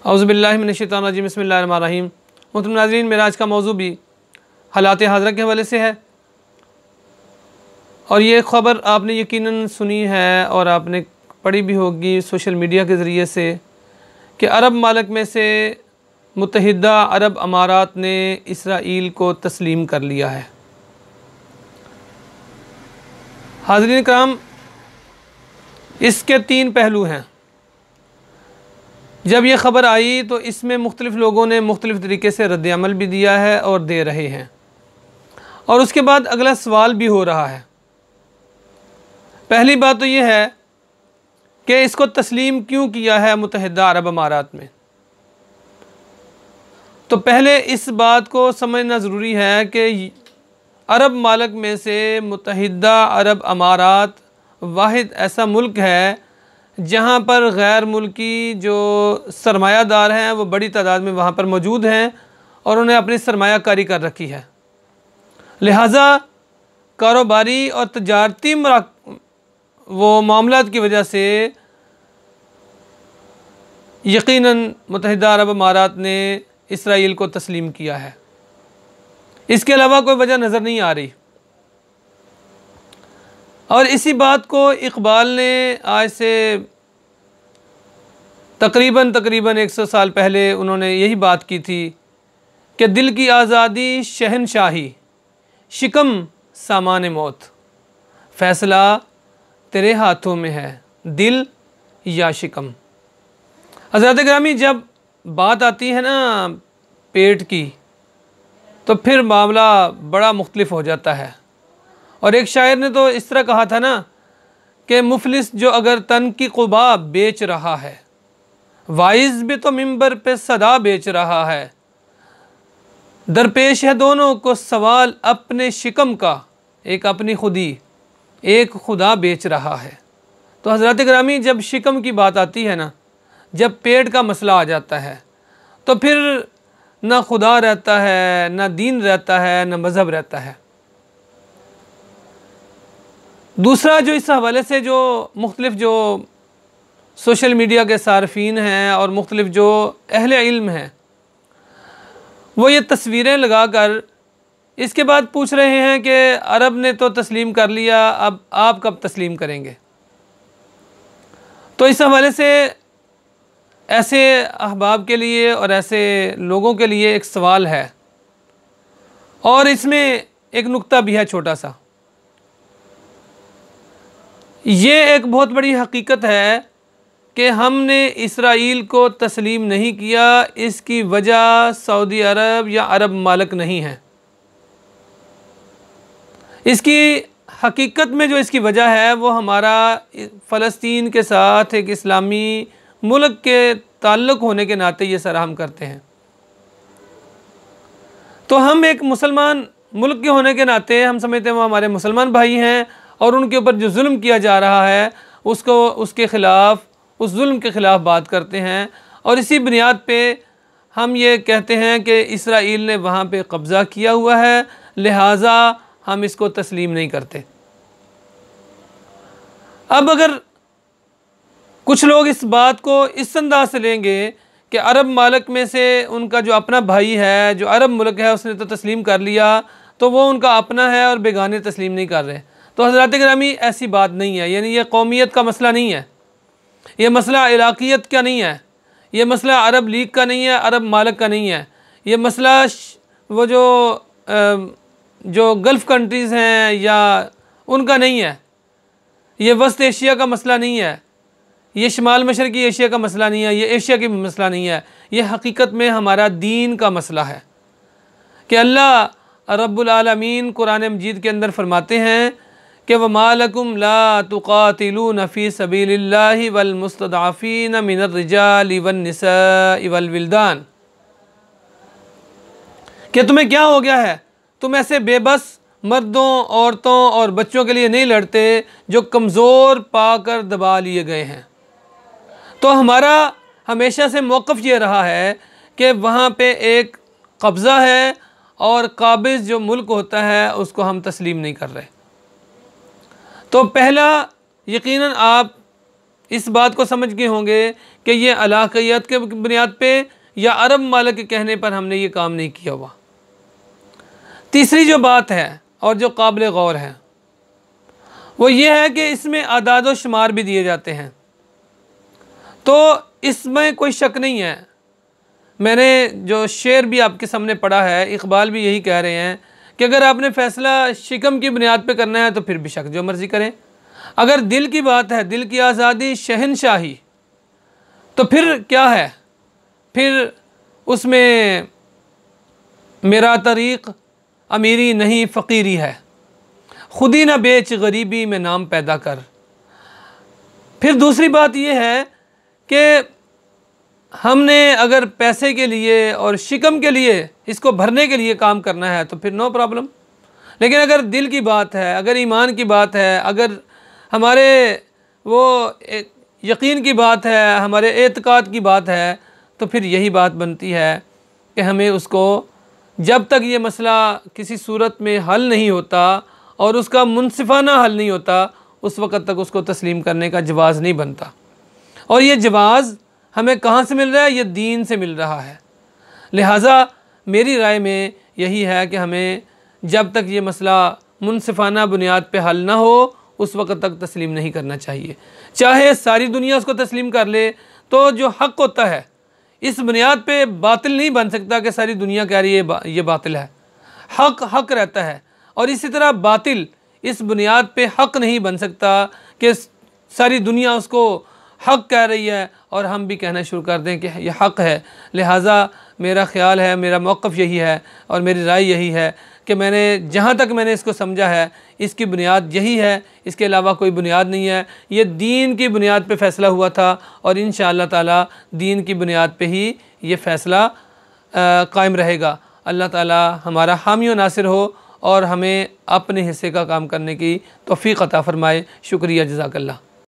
औज़ुबिल्लाहि मिनश्शैतानिर्रजीम बिस्मिल्लाहिर्रहमानिर्रहीम। मोहतरम नाज़रीन, मेरा आज का मौजू भी हालात हाज़िरा के हवाले से है और ये ख़बर आपने यकीनन सुनी है और आपने पढ़ी भी होगी सोशल मीडिया के ज़रिए से कि अरब मालिक में से मुत्तहिदा अरब अमारात ने इसराइल को तस्लीम कर लिया है। हाज़रीन कराम, इसके तीन पहलू हैं। जब ये ख़बर आई तो इसमें मुख्तलिफ़ लोगों ने मुख्तलिफ़ तरीके से रद्द-ए-अमल भी दिया है और दे रहे हैं, और उसके बाद अगला सवाल भी हो रहा है। पहली बात तो ये है कि इसको तस्लीम क्यों किया है मुत्तहिदा अरब अमारात में। तो पहले इस बात को समझना ज़रूरी है कि अरब मालिक में से मुत्तहिदा अरब अमारात वाहिद ऐसा मुल्क है जहाँ पर गैर मुल्की जो सरमायादार हैं वो बड़ी तादाद में वहाँ पर मौजूद हैं और उन्हें अपनी सरमायाकारी कर रखी है। लिहाजा कारोबारी और तजारती वो मामलात की वजह से यकीनन मुत्तहिदा अरब अमारात ने इसराइल को तस्लीम किया है। इसके अलावा कोई वजह नज़र नहीं आ रही। और इसी बात को इकबाल ने आज से तकरीबन 100 साल पहले उन्होंने यही बात की थी कि दिल की आज़ादी शहनशाही, शिकम सामान मौत, फ़ैसला तेरे हाथों में है, दिल या शिकम। हज़रत गिरामी, जब बात आती है ना पेट की, तो फिर मामला बड़ा मुख्तलिफ हो जाता है। और एक शायर ने तो इस तरह कहा था ना कि मुफलिस जो अगर तन की क़ुबा बेच रहा है, वाइज़ भी तो मिंबर पे सदा बेच रहा है, दरपेश है दोनों को सवाल अपने शिकम का, एक अपनी खुदी एक खुदा बेच रहा है। तो हज़रत गिरामी, जब शिकम की बात आती है ना, जब पेट का मसला आ जाता है, तो फिर ना खुदा रहता है, ना दीन रहता है, ना मज़हब रहता है। दूसरा जो इस हवाले से जो मुख्तलिफ़ जो सोशल मीडिया के सारफीन हैं और मुख्तलिफ़ जो अहले इल्म हैं, वो ये तस्वीरें लगा कर इसके बाद पूछ रहे हैं कि अरब ने तो तस्लीम कर लिया, अब आप कब तस्लीम करेंगे। तो इस हवाले से ऐसे अहबाब के लिए और ऐसे लोगों के लिए एक सवाल है, और इसमें एक नुक्ता भी है छोटा सा। ये एक बहुत बड़ी हकीकत है कि हमने इसराइल को तस्लीम नहीं किया, इसकी वजह सऊदी अरब या अरब मालिक नहीं है। इसकी हकीकत में जो इसकी वजह है वो हमारा फ़लस्तीन के साथ एक इस्लामी मुल्क के ताल्लुक़ होने के नाते ये सराहम करते हैं। तो हम एक मुसलमान मुल्क के होने के नाते हम समझते हैं वो हमारे मुसलमान भाई हैं, और उनके ऊपर जो जुल्म किया जा रहा है उसको उसके ख़िलाफ़, उस जुल्म के ख़िलाफ़ बात करते हैं। और इसी बुनियाद पे हम ये कहते हैं कि इसराइल ने वहाँ पे कब्ज़ा किया हुआ है, लिहाजा हम इसको तस्लीम नहीं करते। अब अगर कुछ लोग इस बात को इस अंदाज से लेंगे कि अरब मालिक में से उनका जो अपना भाई है, जो अरब मुल्क है, उसने तो तस्लीम कर लिया, तो वो उनका अपना है और बेगाने तस्लीम नहीं कर रहे। तो हज़रत गिरामी, ऐसी बात नहीं है। यानी ये कौमियत का मसला नहीं है, ये मसला इलाक़ियत का नहीं है, ये मसला अरब लीग का नहीं है, अरब मालिक का नहीं है। ये मसला वो जो गल्फ़ कंट्रीज़ हैं या उनका नहीं है, ये वस्त एशिया का मसला नहीं है, ये शुमाल मशरक़ी एशिया का मसला नहीं है, ये एशिया की मसला नहीं है। ये हकीकत में हमारा दीन का मसला है कि अल्लाह रब्बुल आलमीन कुरान मजीद के अंदर फरमाते हैं कि वमा लकुम ला तुक़ातिलून फ़ी सबीलिल्लाहि वल मुस्तदअफ़ीन मिनर रिजालि वन निसाइ वल विल्दान, कि तुम्हें क्या हो गया है, तुम ऐसे बेबस मर्दों, औरतों और बच्चों के लिए नहीं लड़ते जो कमज़ोर पाकर दबा लिए गए हैं। तो हमारा हमेशा से मौक़िफ़ ये रहा है कि वहाँ पे एक कब्ज़ा है और काबिज़ जो मुल्क होता है उसको हम तस्लीम नहीं कर रहे। तो पहला, यकीनन आप इस बात को समझ गए होंगे कि ये अलाक़ियत के बुनियाद पे या अरब मालिक के कहने पर हमने ये काम नहीं किया हुआ। तीसरी जो बात है और जो काबिल गौर है वो ये है कि इसमें आदाद व शुमार भी दिए जाते हैं, तो इसमें कोई शक नहीं है। मैंने जो शेर भी आपके सामने पढ़ा है, इकबाल भी यही कह रहे हैं कि अगर आपने फ़ैसला शिकम की बुनियाद पे करना है तो फिर बेशक जो मर्ज़ी करें। अगर दिल की बात है, दिल की आज़ादी, शहनशाही, तो फिर क्या है, फिर उसमें मेरा तरीक़ अमीरी नहीं फ़कीरी है, खुद ही न बेच गरीबी में नाम पैदा कर। फिर दूसरी बात यह है कि हमने अगर पैसे के लिए और शिकम के लिए, इसको भरने के लिए काम करना है तो फिर नो प्रॉब्लम। लेकिन अगर दिल की बात है, अगर ईमान की बात है, अगर हमारे वो यकीन की बात है, हमारे एतकाद की बात है, तो फिर यही बात बनती है कि हमें उसको जब तक ये मसला किसी सूरत में हल नहीं होता और उसका मुनसिफाना हल नहीं होता, उस वक़्त तक उसको तस्लीम करने का जवाज़ नहीं बनता। और ये जवाज़ हमें कहाँ से मिल रहा है? ये दीन से मिल रहा है। लिहाजा मेरी राय में यही है कि हमें जब तक ये मसला मुनसिफाना बुनियाद पे हल ना हो, उस वक़्त तक तस्लीम नहीं करना चाहिए। चाहे सारी दुनिया उसको तस्लीम कर ले, तो जो हक़ होता है इस बुनियाद पे बातिल नहीं बन सकता कि सारी दुनिया कह रही है ये बातिल है। हक़ हक़ रहता है, और इसी तरह बातिल इस बुनियाद पे हक़ नहीं बन सकता कि सारी दुनिया उसको हक़ कह रही है और हम भी कहना शुरू कर दें कि यह हक़ है। लिहाजा मेरा ख़्याल है, मेरा मौक़िफ़ यही है और मेरी राय यही है कि मैंने जहाँ तक मैंने इसको समझा है, इसकी बुनियाद यही है, इसके अलावा कोई बुनियाद नहीं है। ये दीन की बुनियाद पे फ़ैसला हुआ था और इंशाअल्लाह ताला दीन की बुनियाद पे ही ये फ़ैसला कायम रहेगा। अल्लाह ताला हमारा हामी व नासिर हो और हमें अपने हिस्से का काम करने की तौफ़ीक़ अता फ़रमाए। शुक्रिया, जज़ाकल्लाह।